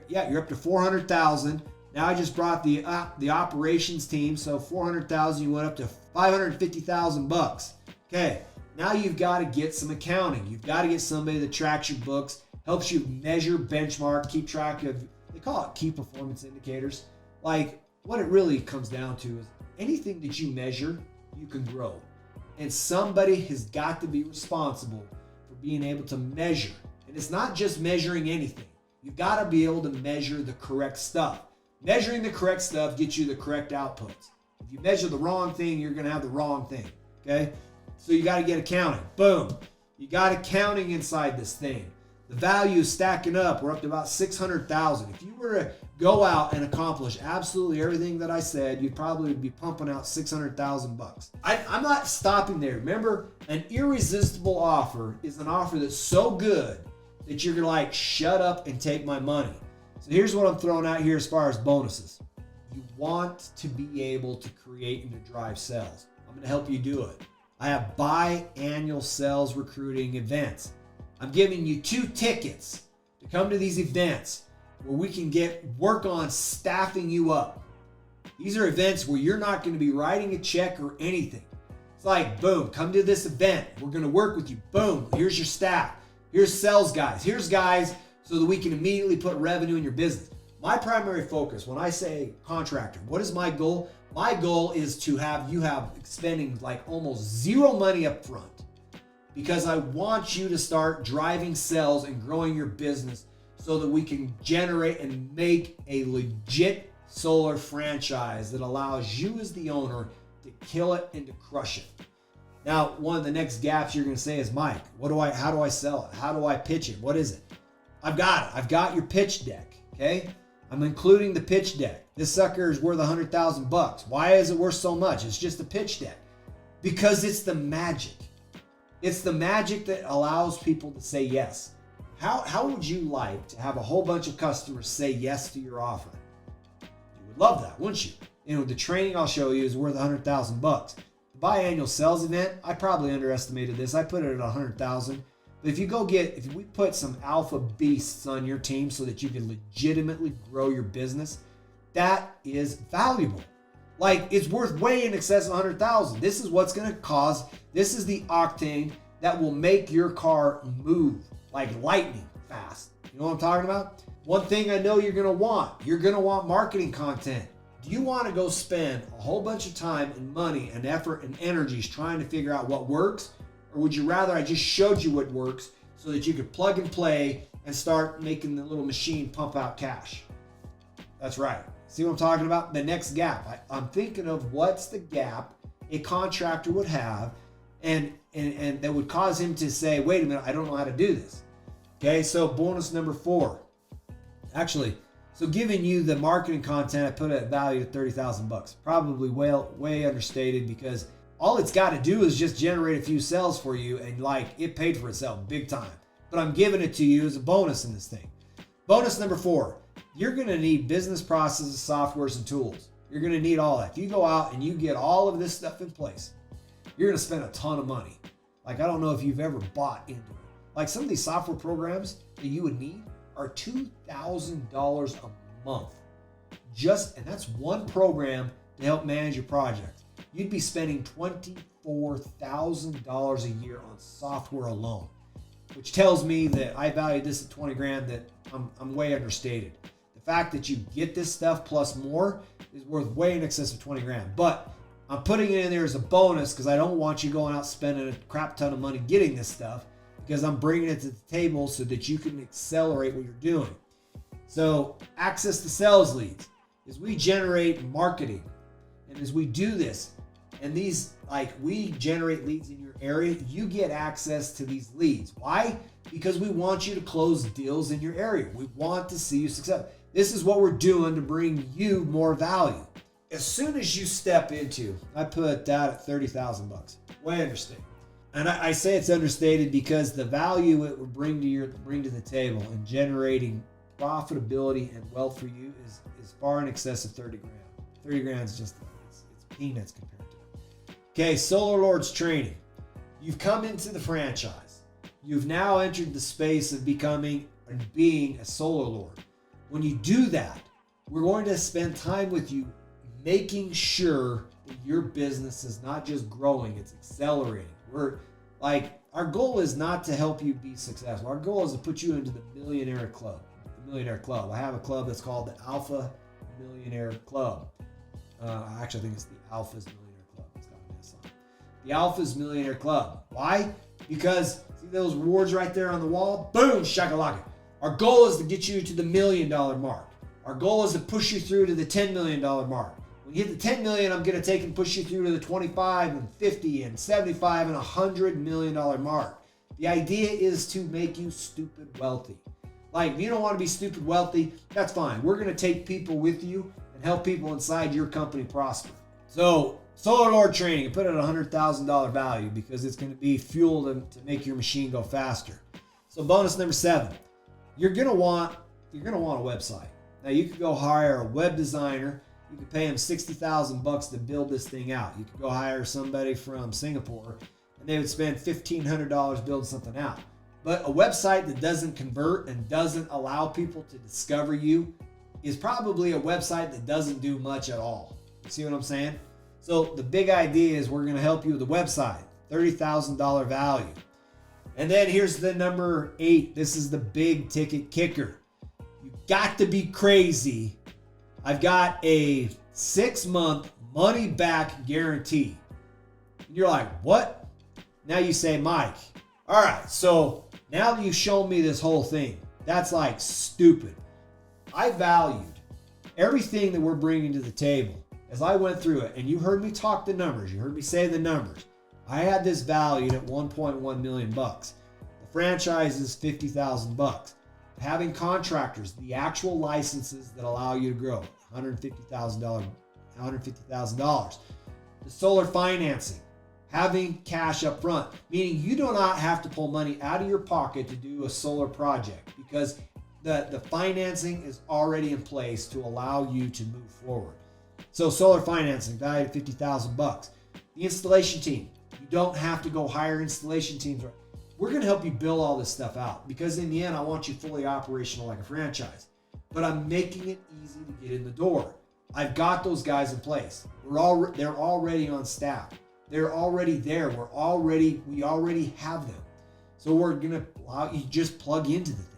Yeah, you're up to 400,000. Now I just brought the operations team, so 400,000. You went up to 550,000 bucks. Okay, now you've got to get some accounting. You've got to get somebody that tracks your books, helps you measure, benchmark, keep track of. They call it key performance indicators. Like what it really comes down to is anything that you measure, you can grow, and somebody has got to be responsible for being able to measure. And it's not just measuring anything. You've got to be able to measure the correct stuff. Measuring the correct stuff gets you the correct outputs. If you measure the wrong thing, you're going to have the wrong thing, okay? So you got to get accounting. Boom. You got accounting inside this thing. The value is stacking up. We're up to about 600,000. If you were to go out and accomplish absolutely everything that I said, you'd probably be pumping out 600,000 bucks. I'm not stopping there. Remember, an irresistible offer is an offer that's so good that you're going to like, shut up and take my money. So here's what I'm throwing out here as far as bonuses. You want to be able to create and to drive sales. I'm going to help you do it. I have biannual sales recruiting events. I'm giving you 2 tickets to come to these events where we can work on staffing you up. These are events where you're not going to be writing a check or anything. It's like, boom, come to this event. We're going to work with you. Boom, here's your staff. Here's sales guys. Here's guys so that we can immediately put revenue in your business. My primary focus, when I say contractor, what is my goal? My goal is to have you spending like almost zero money up front, because I want you to start driving sales and growing your business so that we can generate and make a legit solar franchise that allows you as the owner to kill it and to crush it. Now, one of the next gaps you're going to say is, Mike, how do I sell it? How do I pitch it? What is it? I've got it. I've got your pitch deck, okay? I'm including the pitch deck. This sucker is worth 100,000 bucks. Why is it worth so much? It's just a pitch deck. Because it's the magic. It's the magic that allows people to say yes. How would you like to have a whole bunch of customers say yes to your offer? You would love that, wouldn't you? The training I'll show you is worth 100,000 bucks. The biannual sales event, I probably underestimated this. I put it at 100,000. But if we put some alpha beasts on your team so that you can legitimately grow your business, that is valuable. Like, it's worth way in excess of 100,000. This is what's going to cause, this is the octane that will make your car move like lightning fast. You know what I'm talking about? One thing I know you're going to want marketing content. Do you want to go spend a whole bunch of time and money and effort and energies trying to figure out what works? Or would you rather I just showed you what works so that you could plug and play and start making the little machine pump out cash? That's right. See what I'm talking about? The next gap. I'm thinking of what's the gap a contractor would have and that would cause him to say, wait a minute, I don't know how to do this. Okay, so bonus number 4. Actually, so giving you the marketing content, I put a value at $30,000. Probably way understated, because all it's got to do is just generate a few sales for you, and like it paid for itself big time. But I'm giving it to you as a bonus in this thing. Bonus number 4, you're going to need business processes, softwares, and tools. You're going to need all that. If you go out and you get all of this stuff in place, you're going to spend a ton of money. Like, I don't know if you've ever bought into it. Like, some of these software programs that you would need are $2,000 a month. And that's one program to help manage your project. You'd be spending $24,000 a year on software alone, which tells me that I value this at 20 grand, that I'm way understated. The fact that you get this stuff plus more is worth way in excess of 20 grand. But I'm putting it in there as a bonus because I don't want you going out spending a crap ton of money getting this stuff, because I'm bringing it to the table so that you can accelerate what you're doing. So access to sales leads. As we generate marketing, and as we do this, and these, like, we generate leads in your area, you get access to these leads. Why? Because we want you to close deals in your area. We want to see you success. This is what we're doing to bring you more value. As soon as you step into, I put that at $30,000. Way understated. And I say it's understated because the value it would bring to the table in generating profitability and wealth for you is far in excess of 30 grand. 30 grand is just, it's peanuts compared to it. Okay, Solar Lords training. You've come into the franchise. You've now entered the space of becoming and being a Solar Lord. When you do that, we're going to spend time with you making sure that your business is not just growing, it's accelerating. Our goal is not to help you be successful. Our goal is to put you into the millionaire club. The millionaire club. I have a club that's called the 𝗪𝗡𝗪𝗀 I actually think it's the 𝗪𝗡𝗙𝗪𝗀 Club. It's got an S on it. The 𝗪𝗡𝗪𝗪 Millionaire Club. Why? Because see those rewards right there on the wall? Boom, shakalaka. Our goal is to get you to the $1 million mark. Our goal is to push you through to the $10 million mark. When you hit the 10 million, I'm going to take and push you through to the 25 and 50 and 75 and $100 million mark. The idea is to make you stupid wealthy. Like, if you don't want to be stupid wealthy, that's fine. We're going to take people with you and help people inside your company prosper. So, Solar Lord training, you put it at $100,000 value because it's going to be fuel to make your machine go faster. So, bonus number 7, you're going to want a website. Now, you could go hire a web designer. You could pay him $60,000 to build this thing out. You could go hire somebody from Singapore and they would spend $1,500 building something out. But a website that doesn't convert and doesn't allow people to discover you is probably a website that doesn't do much at all. You see what I'm saying? So the big idea is we're going to help you with the website, $30,000 value. And then here's the number 8. This is the big ticket kicker. You got to be crazy. I've got a 6-month money back guarantee. And you're like, what? Now you say, Mike, all right, so now that you've shown me this whole thing, that's like stupid. I valued everything that we're bringing to the table as I went through it, and you heard me talk the numbers. You heard me say the numbers. I had this valued at $1.1 million. The franchise is $50,000. Having contractors, the actual licenses that allow you to grow, $150,000. The solar financing, having cash up front, meaning you do not have to pull money out of your pocket to do a solar project because the financing is already in place to allow you to move forward. So solar financing valued at $50,000. The installation team, you don't have to go hire installation teams. We're going to help you build all this stuff out because in the end, I want you fully operational like a franchise. But I'm making it easy to get in the door. I've got those guys in place. They're already on staff. They're already there. We already have them. So we're going to allow you just plug into the thing.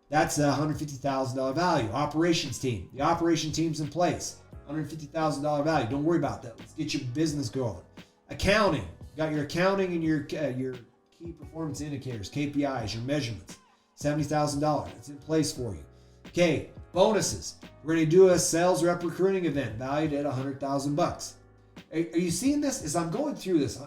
That's a $150,000 value. Operations team. The operation team's in place. $150,000 value. Don't worry about that. Let's get your business going. Accounting. You got your accounting and your key performance indicators, KPIs, your measurements. $70,000. It's in place for you. Okay, bonuses. We're going to do a sales rep recruiting event valued at $100,000. Are you seeing this? As I'm going through this,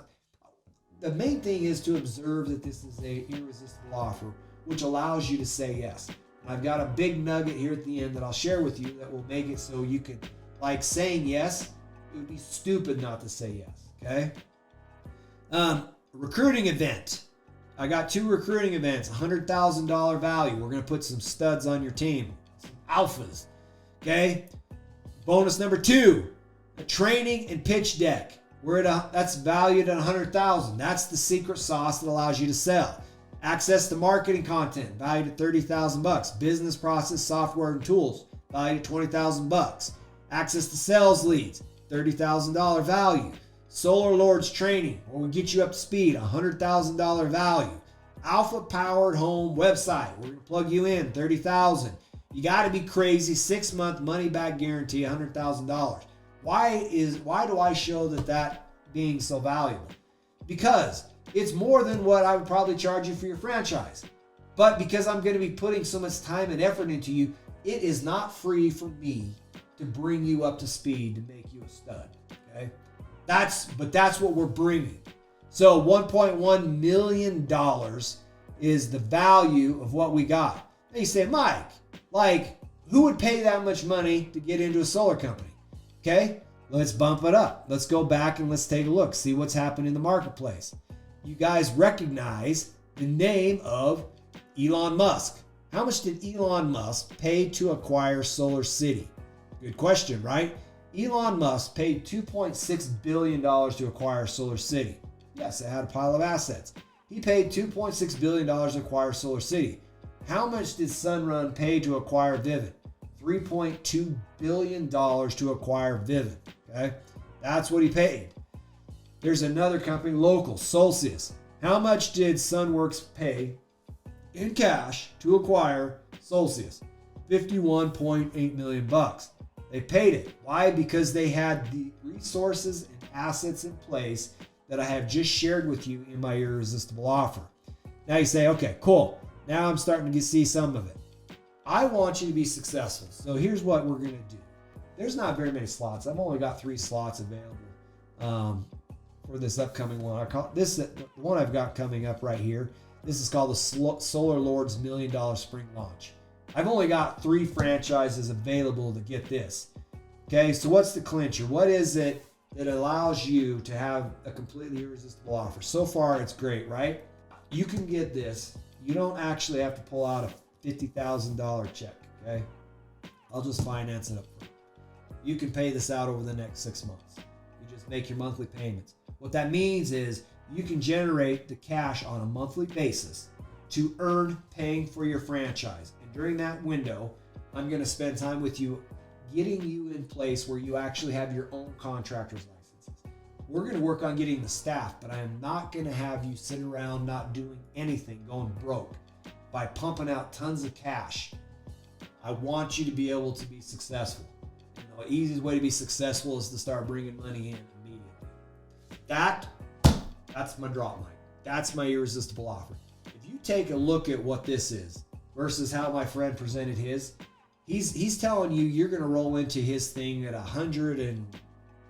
the main thing is to observe that this is a irresistible offer, which allows you to say yes. And I've got a big nugget here at the end that I'll share with you that will make it so you can, like saying yes, it would be stupid not to say yes, okay? Recruiting event. I got 2 recruiting events, $100,000 value. We're going to put some studs on your team, some alphas, okay? Bonus number 2, a training and pitch deck. That's valued at $100,000. That's the secret sauce that allows you to sell. Access to marketing content, valued at $30,000. Business process software and tools, valued at $20,000. Access to sales leads, $30,000 value. Solar Lords training, where we get you up to speed, $100,000 value. Alpha powered home website, we're going to plug you in, $30,000. You got to be crazy, 6-month money back guarantee, $100,000. Why do I show that being so valuable? Because it's more than what I would probably charge you for your franchise. But because I'm going to be putting so much time and effort into you, it is not free for me to bring you up to speed to make you a stud, okay? That's what we're bringing. So $1.1 million is the value of what we got. Now you say, Mike, like who would pay that much money to get into a solar company? Okay, let's bump it up. Let's go back and let's take a look, see what's happened in the marketplace. You guys recognize the name of Elon Musk. How much did Elon Musk pay to acquire Solarcity? Good question, right? Elon Musk paid $2.6 billion to acquire Solarcity. Yes, it had a pile of assets. He paid $2.6 billion to acquire Solarcity. How much did Sunrun pay to acquire Vivint? $3.2 billion to acquire Vivint. Okay, that's what he paid. There's another company, local, Solcius. How much did Sunworks pay in cash to acquire Solcius? $51.8 million. They paid it. Why? Because they had the resources and assets in place that I have just shared with you in my irresistible offer. Now you say, okay, cool. Now I'm starting to see some of it. I want you to be successful. So here's what we're going to do. There's not very many slots. I've only got 3 slots available for this upcoming one. The one I've got coming up right here. This is called the Solar Lords $1 Million Spring Launch. I've only got 3 franchises available to get this. Okay, so what's the clincher? What is it that allows you to have a completely irresistible offer? So far, it's great, right? You can get this. You don't actually have to pull out a $50,000 check, okay? I'll just finance it up front. You can pay this out over the next 6 months. You just make your monthly payments. What that means is you can generate the cash on a monthly basis to earn paying for your franchise. And during that window, I'm going to spend time with you getting you in place where you actually have your own contractor's licenses. We're going to work on getting the staff, but I am not going to have you sit around not doing anything, going broke by pumping out tons of cash. I want you to be able to be successful. The easiest way to be successful is to start bringing money in immediately. That's my drop mic. That's my irresistible offer. If you take a look at what this is versus how my friend presented his, he's telling you you're going to roll into his thing at 100, and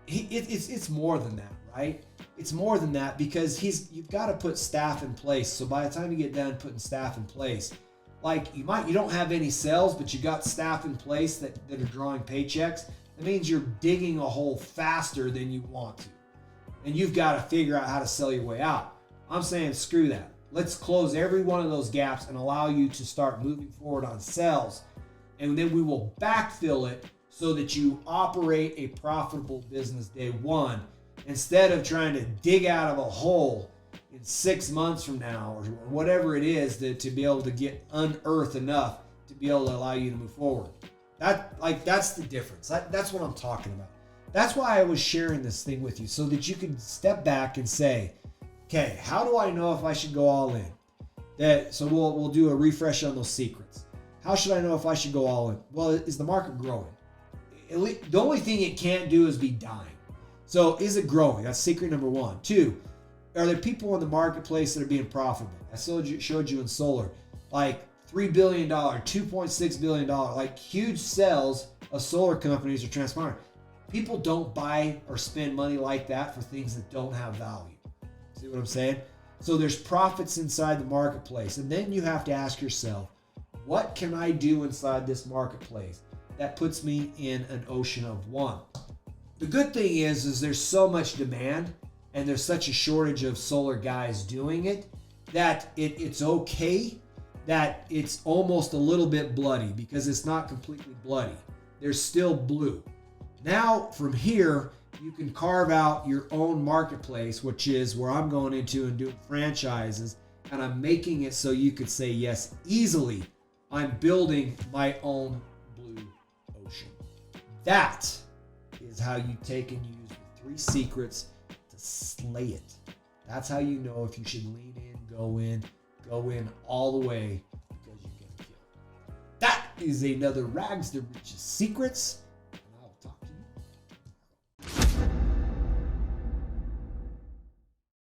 it's more than that, right? It's more than that because you've got to put staff in place. So by the time you get done putting staff in place, like you don't have any sales, but you got staff in place that are drawing paychecks. That means you're digging a hole faster than you want to. And you've got to figure out how to sell your way out. I'm saying screw that. Let's close every one of those gaps and allow you to start moving forward on sales. And then we will backfill it so that you operate a profitable business day one instead of trying to dig out of a hole in 6 months from now or whatever it is to be able to get unearthed enough to be able to allow you to move forward. That's the difference. That's what I'm talking about. That's why I was sharing this thing with you so that you can step back and say, okay, how do I know if I should go all in? So we'll do a refresh on those secrets. How should I know if I should go all in? Well, is the market growing? The only thing it can't do is be dying. So is it growing? That's secret number 1. 2, are there people in the marketplace that are being profitable? I showed you in solar, like $3 billion, $2.6 billion, like huge sales of solar companies are transpiring. People don't buy or spend money like that for things that don't have value. See what I'm saying? So there's profits inside the marketplace. And then you have to ask yourself, what can I do inside this marketplace that puts me in an ocean of one? The good thing is there's so much demand and there's such a shortage of solar guys doing it that it's okay that it's almost a little bit bloody, because it's not completely bloody. There's still blue. Now from here, you can carve out your own marketplace, which is where I'm going into and doing franchises, and I'm making it so you could say yes easily. I'm building my own blue ocean. That is how you take and use the 3 secrets to slay it. That's how you know if you should lean in, go in all the way, because you can kill. That is another Rags to Riches Secrets.